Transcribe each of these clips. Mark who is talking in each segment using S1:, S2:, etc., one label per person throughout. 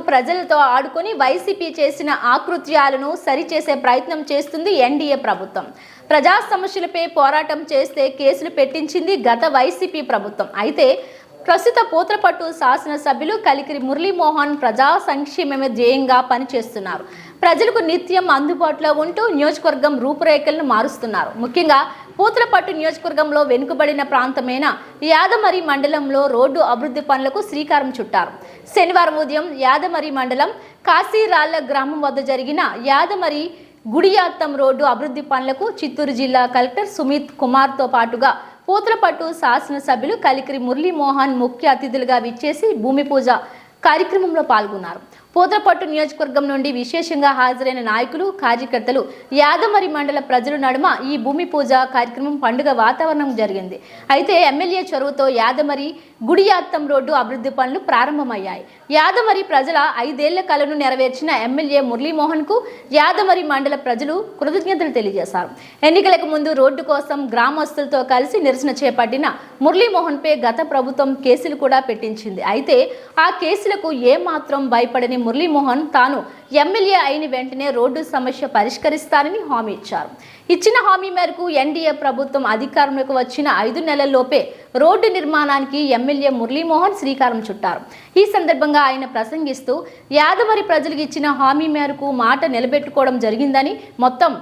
S1: ప్రజలతో ఆడుకొని వైసీపీ చేసిన ఆకృత్యాలను సరిచేసే ప్రయత్నం చేస్తుంది ఎన్డీఏ ప్రభుత్వం. ప్రజా సమస్యలపై పోరాటం చేస్తే కేసులు పెట్టించింది గత వైసీపీ ప్రభుత్వం. అయితే ప్రస్తుత పూతలపట్టు శాసనసభ్యులు కలికిరి మురళీమోహన్ ప్రజా సంక్షేమమే ధ్యేయంగా పనిచేస్తున్నారు. ప్రజలకు నిత్యం అందుబాటులో ఉంటూ నియోజకవర్గం రూపురేఖలను మారుస్తున్నారు. ముఖ్యంగా పూతలపట్టు నియోజకవర్గంలో వెనుకబడిన ప్రాంతమైన యాదమరి మండలంలో రోడ్డు అభివృద్ధి పనులకు శ్రీకారం చుట్టారు. శనివారం ఉదయం యాదమరి మండలం కాశీరాళ్ల గ్రామం వద్ద జరిగిన యాదమరి గుడియాత్తం రోడ్డు అభివృద్ధి పనులకు చిత్తూరు జిల్లా కలెక్టర్ సుమిత్ కుమార్తో పాటుగా పూతలపట్టు శాసనసభ్యులు కలికిరి మురళీమోహన్ ముఖ్య అతిథులుగా విచ్చేసి భూమి పూజ కార్యక్రమంలో పాల్గొన్నారు. పూతలపట్టు నియోజకవర్గం నుండి విశేషంగా హాజరైన నాయకులు, కార్యకర్తలు, యాదమరి మండల ప్రజల నడుమ ఈ భూమి పూజ కార్యక్రమం పండుగ వాతావరణం జరిగింది. అయితే ఎమ్మెల్యే చొరవతో యాదమరి గుడియాత్తం రోడ్డు అభివృద్ధి పనులు ప్రారంభమయ్యాయి. యాదమరి ప్రజల 5 ఏళ్ల కలను నెరవేర్చిన ఎమ్మెల్యే మురళీమోహన్ కు యాదమరి మండల ప్రజలు కృతజ్ఞతలు తెలియజేశారు. ఎన్నికలకు ముందు రోడ్డు కోసం గ్రామస్తులతో కలిసి నిరసన చేపట్టిన మురళీమోహన్ పై గత ప్రభుత్వం కేసులు కూడా పెట్టించింది. అయితే ఆ కేసులకు ఏమాత్రం భయపడని మురళీమోహన్ తాను ఎమ్మెల్యే అయిన వెంటనే రోడ్డు సమస్య పరిష్కరిస్తారని హామీ ఇచ్చారు. ఇచ్చిన హామీ మేరకు ఎన్డీఏ ప్రభుత్వం అధికారంలోకి వచ్చిన 5 నెలల్లోపే రోడ్డు నిర్మాణానికి ఎమ్మెల్యే మురళీమోహన్ శ్రీకారం చుట్టారు. ఈ సందర్భంగా ఆయన ప్రసంగిస్తూ యాదమరి ప్రజలకు ఇచ్చిన హామీ మేరకు మాట నిలబెట్టుకోవడం జరిగిందని, మొత్తం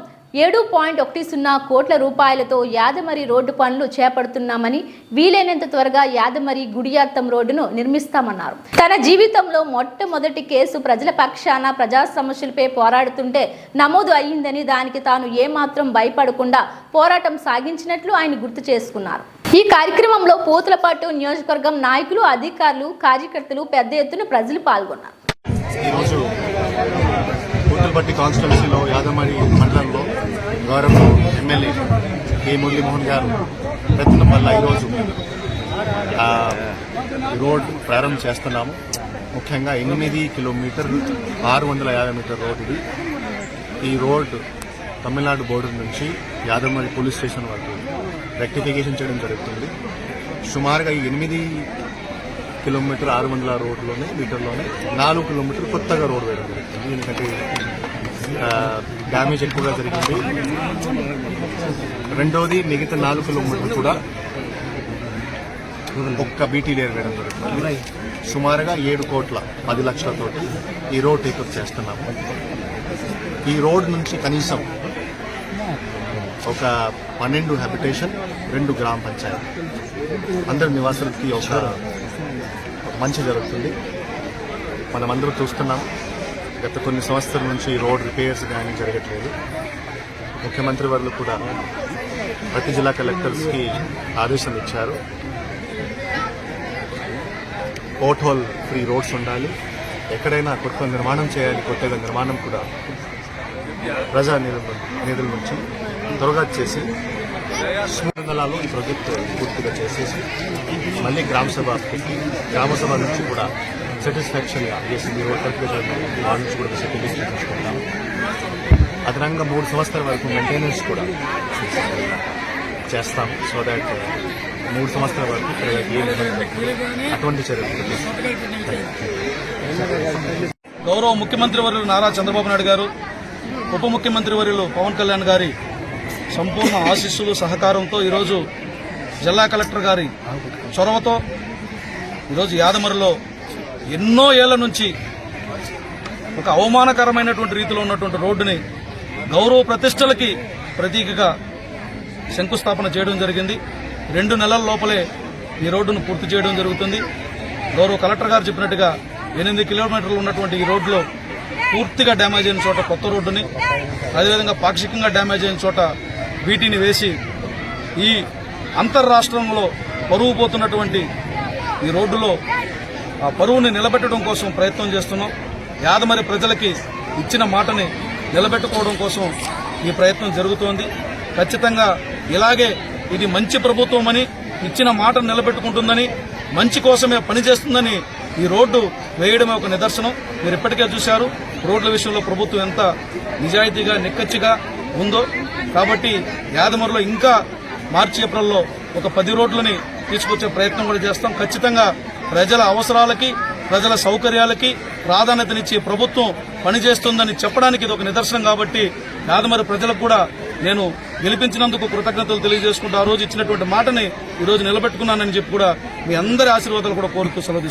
S1: 7.10 కోట్ల రూపాయలతో యాదమరి రోడ్డు పనులు చేపడుతున్నామని, వీలైనంత త్వరగా యాదమరి గుడియాత్తం రోడ్డును నిర్మిస్తామన్నారు. తన జీవితంలో మొట్టమొదటి కేసు ప్రజల పక్షాన ప్రజా సమస్యలపై పోరాడుతుంటే నమోదు అయ్యిందని, దానికి తాను ఏమాత్రం భయపడకుండా పోరాటం సాగించినట్లు ఆయన గుర్తు చేసుకున్నారు. ఈ కార్యక్రమంలో పూతలపట్టు నియోజకవర్గం నాయకులు, అధికారులు, కార్యకర్తలు పెద్ద ఎత్తున ప్రజలు పాల్గొన్నారు.
S2: పూతలపట్టు కాన్స్టిట్యున్సీలో యాదమరి మండలంలో గౌరవ ఎమ్మెల్యే కె మురళీమోహన్ గారు ప్రయత్నం వల్ల ఈరోజు రోడ్ ప్రారంభం చేస్తున్నాము. ముఖ్యంగా 8 కిలోమీటర్లు 650 మీటర్ రోడ్ ఇది. ఈ రోడ్ తమిళనాడు బోర్డర్ నుంచి యాదమరి పోలీస్ స్టేషన్ వరకు రెక్టిఫికేషన్ చేయడం జరుగుతుంది. సుమారుగా ఈ 8 కిలోమీటర్ 600 రోడ్లోనే మీటర్లోనే 4 కిలోమీటర్లు కొత్తగా రోడ్ వేయడం జరుగుతుంది. ఎందుకంటే డ్యామేజ్ ఎక్కువగా జరిగింది. రెండోది మిగతా 4 కిలోమీటర్లు కూడా ఒక్క బీటీ లేయర్ వేయడం జరుగుతుంది. సుమారుగా 7 కోట్ల 10 లక్షలతో ఈ రోడ్ టేకప్ చేస్తున్నాము. ఈ రోడ్ నుంచి కనీసం ఒక 12 హ్యాబిటేషన్, 2 గ్రామ పంచాయతీ అందరి నివాసులకి ఒక మంచి జరుగుతుంది. మనమందరూ చూస్తున్నాం, గత కొన్ని సంవత్సరాల నుంచి రోడ్ రిపేర్స్ కానీ జరగట్లేదు. ముఖ్యమంత్రి వారు కూడా ప్రతి జిల్లా కలెక్టర్స్కి ఆదేశం ఇచ్చారు. పోర్ట్ హోల్ ఫ్రీ రోడ్స్ ఉండాలి, ఎక్కడైనా కొత్త నిర్మాణం చేయాలి. కొత్తగా నిర్మాణం కూడా ప్రజా నిధుల నుంచి త్వరగా చేసి స్మృంగలాలో ఈ ప్రాజెక్టు పూర్తిగా చేసేసి మళ్ళీ గ్రామసభ నుంచి కూడా సాటిస్ఫాక్షన్గా చేసింది. వాళ్ళ నుంచి కూడా సర్టిఫికేషన్ తీసుకుంటాం. అదనంగా 3 సంవత్సరాల వరకు మెయింటెనెన్స్ కూడా చేస్తాం. సో దాట్ 3 సంవత్సరాల వరకు అటువంటి చర్యలు.
S3: గౌరవ ముఖ్యమంత్రి వర్యులు నారా చంద్రబాబు నాయుడు గారు, ఉప ముఖ్యమంత్రి వర్యులు పవన్ కళ్యాణ్ గారి సంపూర్ణ ఆశీస్సులు, సహకారంతో ఈరోజు జిల్లా కలెక్టర్ గారి చొరవతో ఈరోజు యాదమరిలో ఎన్నో ఏళ్ల నుంచి ఒక అవమానకరమైనటువంటి రీతిలో ఉన్నటువంటి రోడ్డుని గౌరవ ప్రతిష్టలకి ప్రతీకగా శంకుస్థాపన చేయడం జరిగింది. 2 నెలల లోపలే ఈ రోడ్డును పూర్తి చేయడం జరుగుతుంది. గౌరవ కలెక్టర్ గారు చెప్పినట్టుగా 8 కిలోమీటర్లు ఉన్నటువంటి ఈ రోడ్లో పూర్తిగా డ్యామేజ్ అయిన చోట కొత్త రోడ్డుని, అదేవిధంగా పాక్షికంగా డ్యామేజ్ అయిన చోట వీటిని వేసి ఈ అంతర్రాష్ట్రంలో పరువు పోతున్నటువంటి ఈ రోడ్డులో ఆ పరువుని నిలబెట్టడం కోసం ప్రయత్నం చేస్తున్నాం. యాదమరి ప్రజలకి ఇచ్చిన మాటని నిలబెట్టుకోవడం కోసం ఈ ప్రయత్నం జరుగుతోంది. ఖచ్చితంగా ఇలాగే ఇది మంచి ప్రభుత్వం అని, ఇచ్చిన మాటను నిలబెట్టుకుంటుందని, మంచి కోసమే పనిచేస్తుందని ఈ రోడ్డు వేయడమే ఒక నిదర్శనం. మీరు ఇప్పటికే చూశారు రోడ్ల విషయంలో ప్రభుత్వం ఎంత నిజాయితీగా, నిక్కచ్చిగా ఉందో. కాబట్టి యాదమరిలో ఇంకా మార్చి, ఏప్రిల్లో ఒక 10 రోడ్లని తీసుకొచ్చే ప్రయత్నం కూడా చేస్తాం. ఖచ్చితంగా ప్రజల అవసరాలకి, ప్రజల సౌకర్యాలకి ప్రాధాన్యతనిచ్చి ప్రభుత్వం పనిచేస్తుందని చెప్పడానికి ఇది ఒక నిదర్శనం. కాబట్టి యాదమరి ప్రజలకు కూడా నేను గెలిపించినందుకు కృతజ్ఞతలు తెలియజేసుకుంటూ ఆ రోజు ఇచ్చినటువంటి మాటని ఈ రోజు నిలబెట్టుకున్నానని చెప్పి కూడా మీ అందరి ఆశీర్వాదాలు కూడా కోరుతూ సెలవు